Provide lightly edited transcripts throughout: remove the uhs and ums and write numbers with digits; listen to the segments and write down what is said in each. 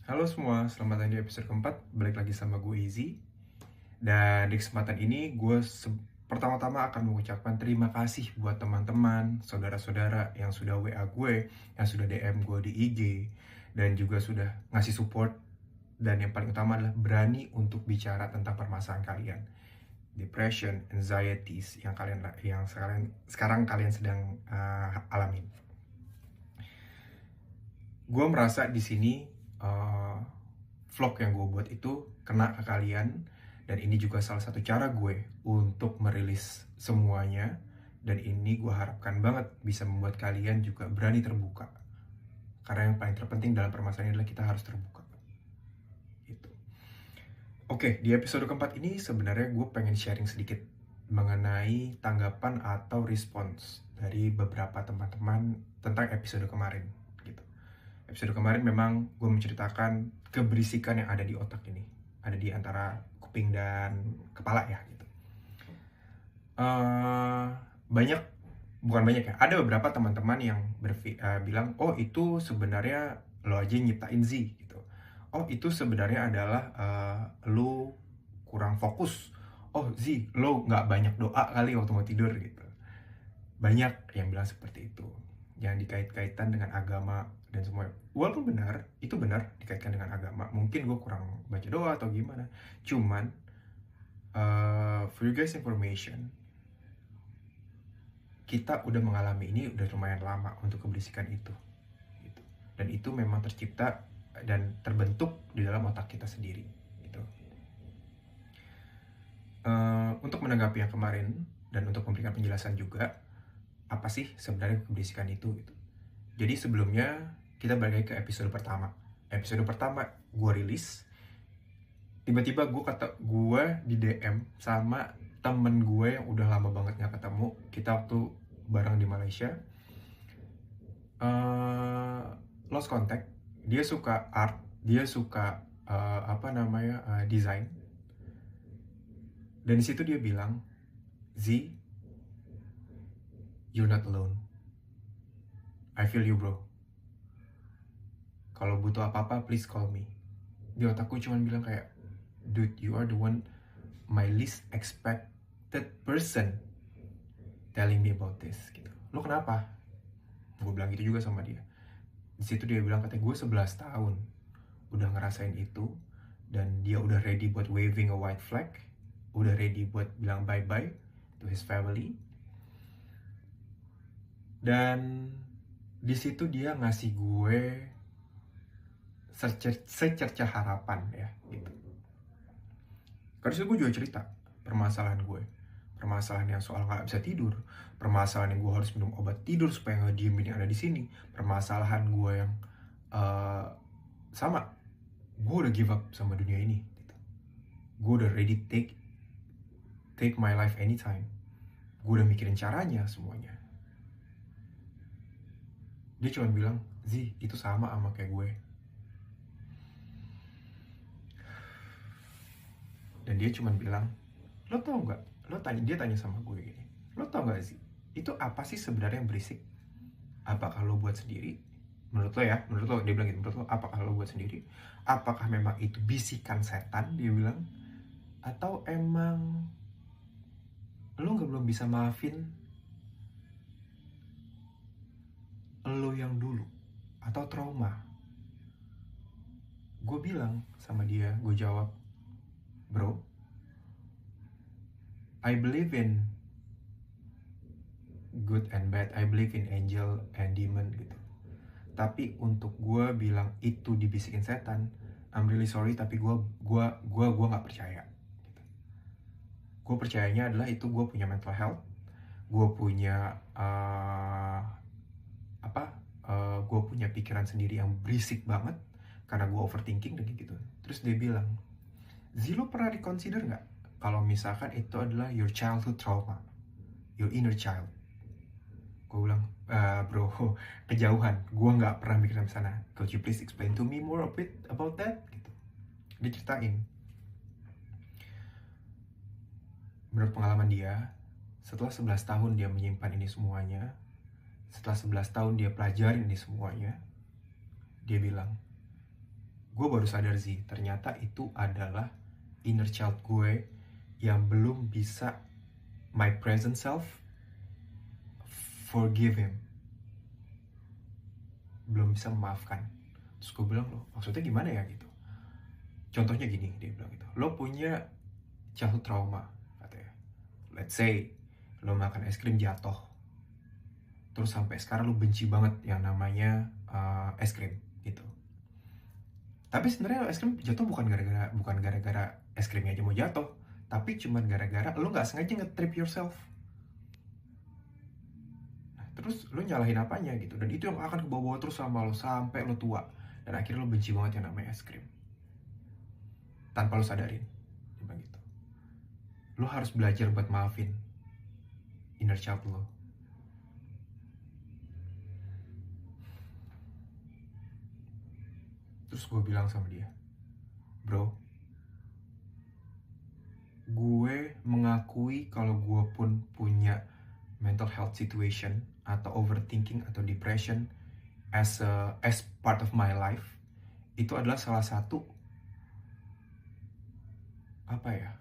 Halo semua, selamat datang di episode keempat. Balik lagi sama gue Izzy. Dan di kesempatan ini gue pertama-tama akan mengucapkan terima kasih buat teman-teman, saudara-saudara yang sudah WA gue, yang sudah DM gue di IG, dan juga sudah ngasih support. Dan yang paling utama adalah berani untuk bicara tentang permasalahan kalian, depression, anxieties yang sekarang kalian sedang alamin. Gue merasa di sini vlog yang gue buat itu kena ke kalian, dan ini juga salah satu cara gue untuk merilis semuanya, dan ini gue harapkan banget bisa membuat kalian juga berani terbuka, karena yang paling terpenting dalam permasalahan ini adalah kita harus terbuka gitu. Oke, di episode keempat ini sebenarnya gue pengen sharing sedikit mengenai tanggapan atau respons dari beberapa teman-teman tentang episode kemarin gitu. Episode kemarin memang gue menceritakan keberisikan yang ada di otak ini, ada di antara kuping dan kepala ya gitu. Banyak, bukan banyak ya, ada beberapa teman-teman yang bilang, oh itu sebenarnya lo aja nyiptain Z gitu. Oh itu sebenarnya adalah lo kurang fokus. Oh Z, lo nggak banyak doa kali waktu mau tidur gitu. Banyak yang bilang seperti itu, yang dikait-kaitan dengan agama dan semua. Walaupun benar, itu benar dikaitkan dengan agama. Mungkin gue kurang baca doa atau gimana. Cuman, for you guys information, kita udah mengalami ini udah lumayan lama untuk keberisikan itu. Gitu. Dan itu memang tercipta dan terbentuk di dalam otak kita sendiri. Gitu. Untuk menanggapi yang kemarin dan untuk memberikan penjelasan juga, apa sih sebenarnya keberisikan itu gitu. Jadi sebelumnya kita balik lagi ke episode pertama. Episode pertama gue rilis, tiba-tiba gue di DM sama temen gue yang udah lama banget gak ketemu. Kita waktu bareng di Malaysia, lost contact. Dia suka art, dia suka desain. Dan disitu dia bilang, Z, you're not alone. I feel you bro. Kalau butuh apa-apa, please call me. Di otakku cuman bilang kayak, dude, you are the one, my least expected person telling me about this. Gitu. Lo kenapa? Gue bilang gitu juga sama dia. Di situ dia bilang, katanya gue 11 tahun udah ngerasain itu, dan dia udah ready buat waving a white flag, udah ready buat bilang bye-bye to his family. Dan di situ dia ngasih gue secerca harapan ya gitu. Karena situ gue juga cerita permasalahan gue, permasalahan yang soal nggak bisa tidur, permasalahan yang gue harus minum obat tidur supaya nggak diemin yang ada di sini, permasalahan gue yang sama, gue udah give up sama dunia ini gitu. Gue udah ready take my life anytime. Gue udah mikirin caranya semuanya. Dia cuma bilang, Z, itu sama kayak gue. Dan dia cuma bilang, lo tau gak? Dia tanya sama gue gini, lo tau gak sih, itu apa sih sebenarnya yang berisik? Apakah lo buat sendiri? Menurut lo, dia bilang gitu, menurut lo, apakah lo buat sendiri? Apakah memang itu bisikan setan, dia bilang? Atau emang lo belum bisa maafin lo yang dulu? Atau trauma? Gue bilang sama dia, gue jawab, bro, I believe in good and bad, I believe in angel and demon gitu. Tapi untuk gue bilang itu dibisikin setan, I'm really sorry, tapi gue nggak percaya. Gitu. Gue percayanya adalah itu gue punya mental health, gue punya gue punya pikiran sendiri yang berisik banget karena gue overthinking dan gitu. Terus dia bilang, Zilo pernah reconsider nggak kalau misalkan itu adalah your childhood trauma, your inner child? Gue bilang, bro, kejauhan, gue nggak pernah mikir sampai sana. Could you please explain to me more a bit about that? Gitu. Dia ceritain, menurut pengalaman dia, setelah 11 tahun dia menyimpan ini semuanya, setelah 11 tahun dia pelajarin ini semuanya, dia bilang, gue baru sadar sih, ternyata itu adalah inner child gue yang belum bisa my present self forgive him, belum bisa memaafkan. Terus gue bilang, loh maksudnya gimana ya gitu. Contohnya gini, dia bilang gitu, lo punya childhood trauma katanya. Let's say lo makan es krim jatuh, terus sampai sekarang lo benci banget yang namanya es krim gitu. Tapi sebenarnya es krim jatuh bukan gara-gara es krimnya aja mau jatuh, tapi cuman gara-gara lo nggak sengaja nge-trip yourself. Nah, terus lo nyalahin apanya gitu, dan itu yang akan kebawa terus sama lo sampai lo tua, dan akhirnya lo benci banget yang namanya es krim tanpa lo sadarin. Gitu. Lo harus belajar buat maafin inner child lo. Terus gue bilang sama dia, bro, gue mengakui kalau gue pun punya mental health situation atau overthinking atau depression as part of my life. Itu adalah salah satu apa ya,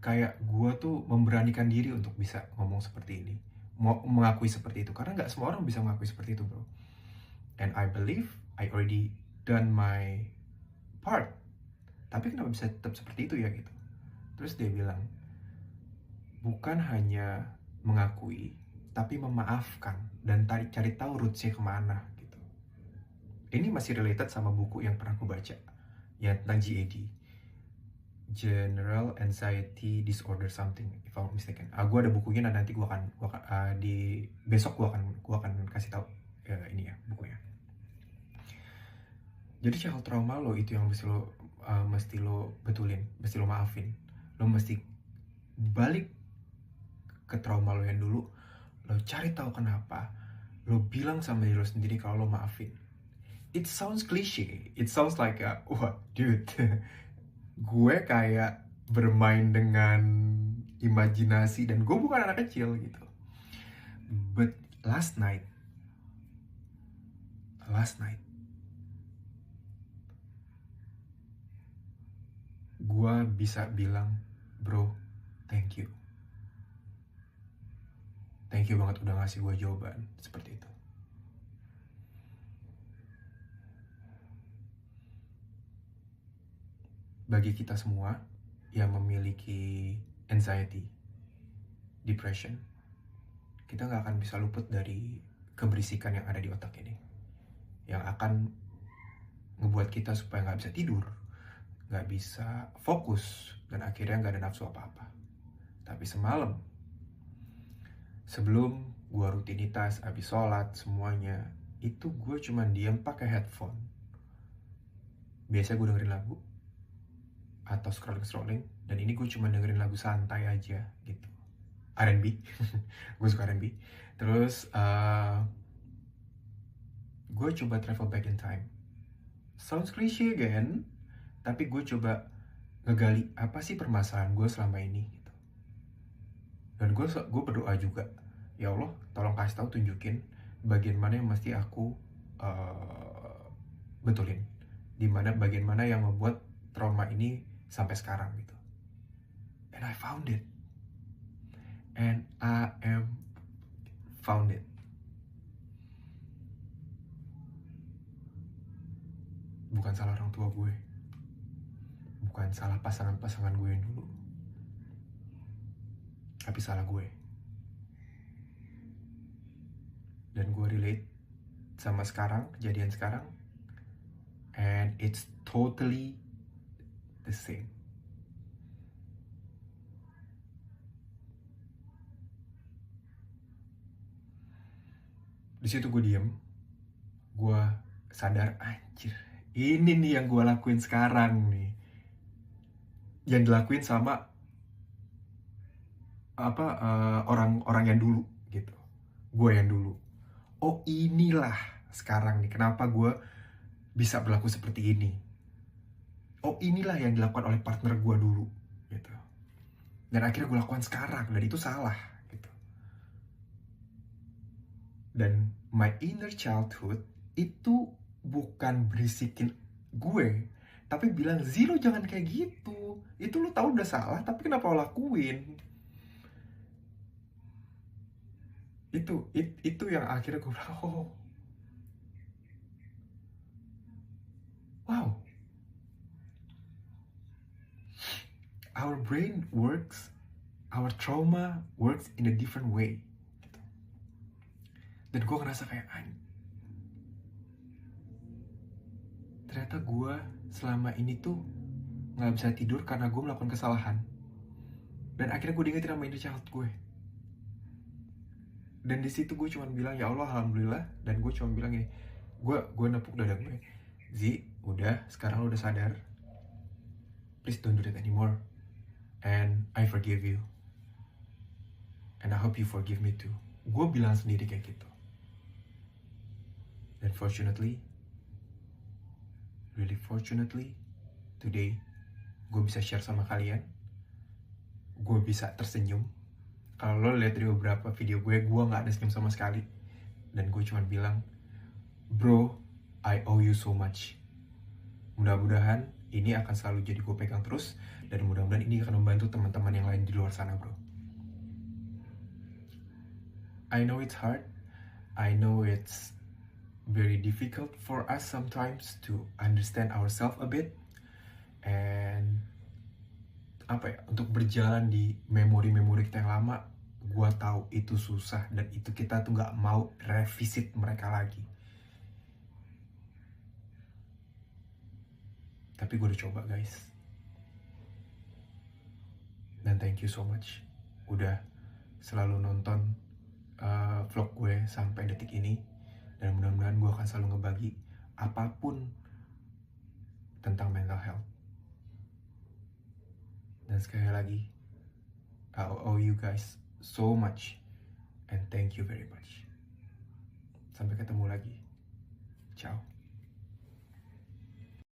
kayak gue tuh memberanikan diri untuk bisa ngomong seperti ini, mau mengakui seperti itu, karena nggak semua orang bisa mengakui seperti itu, bro. And I believe I already done my part, tapi kenapa bisa tetap seperti itu ya gitu. Terus dia bilang, bukan hanya mengakui, tapi memaafkan dan cari tahu rootsnya kemana gitu. Ini masih related sama buku yang pernah aku baca, ya tentang GAD, General Anxiety Disorder something, if I'm mistaken. Gue ada bukunya, dan nanti gue akan di besok gue akan kasih tahu ini ya bukunya. Jadi child trauma lo itu yang mesti lo betulin, mesti lo maafin. Lo mesti balik ke trauma lo yang dulu, lo cari tahu kenapa, lo bilang sama diri lo sendiri kalau lo maafin. It sounds cliche, it sounds like wah dude, gue kayak bermain dengan imajinasi dan gue bukan anak kecil gitu. But last night gue bisa bilang, bro, thank you banget udah ngasih gue jawaban seperti itu. Bagi kita semua yang memiliki anxiety, depression, kita nggak akan bisa luput dari keberisikan yang ada di otak ini, yang akan ngebuat kita supaya nggak bisa tidur, nggak bisa fokus, dan akhirnya nggak ada nafsu apa-apa. Tapi semalam, sebelum gue rutinitas, habis sholat, semuanya, itu gue cuman diam pakai headphone. Biasa gue dengerin lagu atau scrolling, dan ini gue cuma dengerin lagu santai aja gitu, R&B. Gue suka R&B. Terus gue coba travel back in time. Sounds cliche again, tapi gue coba ngegali apa sih permasalahan gue selama ini gitu. Dan gue berdoa juga, ya Allah tolong kasih tahu, tunjukin bagian mana yang mesti aku betulin, bagian mana yang membuat trauma ini sampai sekarang gitu. And I found it. Bukan salah orang tua gue, bukan salah pasangan gue yang dulu, tapi salah gue. Dan gue relate sama sekarang, kejadian sekarang, and it's totally the same. Di situ gue diem, gue sadar, anjir, ini nih yang gue lakuin sekarang nih, yang dilakuin sama orang-orang yang dulu gitu, gue yang dulu. Oh inilah sekarang nih kenapa gue bisa berlaku seperti ini. Oh inilah yang dilakukan oleh partner gue dulu gitu, dan akhirnya gue lakukan sekarang, dan itu salah gitu. Dan my inner childhood itu bukan berisikin gue, tapi bilang, "Zi, lo jangan kayak gitu. Itu lo tahu udah salah, tapi kenapa lo lakuin?" Itu yang akhirnya gue bilang, oh, wow, our brain works, our trauma works in a different way. Dan gue ngerasa kayak, ternyata gue selama ini tuh gak bisa tidur karena gue melakukan kesalahan. Dan akhirnya gue diingetin sama inner child gue. Dan di situ gue cuma bilang, ya Allah, alhamdulillah. Dan gue cuma bilang gini, gue nepuk dada gue, Zi, udah, sekarang lo udah sadar, please don't do that anymore, and I forgive you, and I hope you forgive me too. Gue bilang sendiri kayak gitu. Dan fortunately, really fortunately, today gue bisa share sama kalian. Gue bisa tersenyum. Kalau lo lihat dari beberapa video gue gak ada senyum sama sekali. Dan gue cuma bilang, bro, I owe you so much. Mudah-mudahan ini akan selalu jadi gue pegang terus. Dan mudah-mudahan ini akan membantu teman-teman yang lain di luar sana, bro. I know it's hard. I know it's very difficult for us sometimes to understand ourselves a bit. And untuk berjalan di memori-memori kita yang lama, gue tahu itu susah, dan itu kita tuh gak mau revisit mereka lagi. Tapi gue udah coba, guys. Dan thank you so much udah selalu nonton vlog gue sampai detik ini. Dan mudah-mudahan gue akan selalu ngebagi apapun tentang mental health. Dan sekali lagi, I owe you guys so much, and thank you very much. Sampai ketemu lagi. Ciao.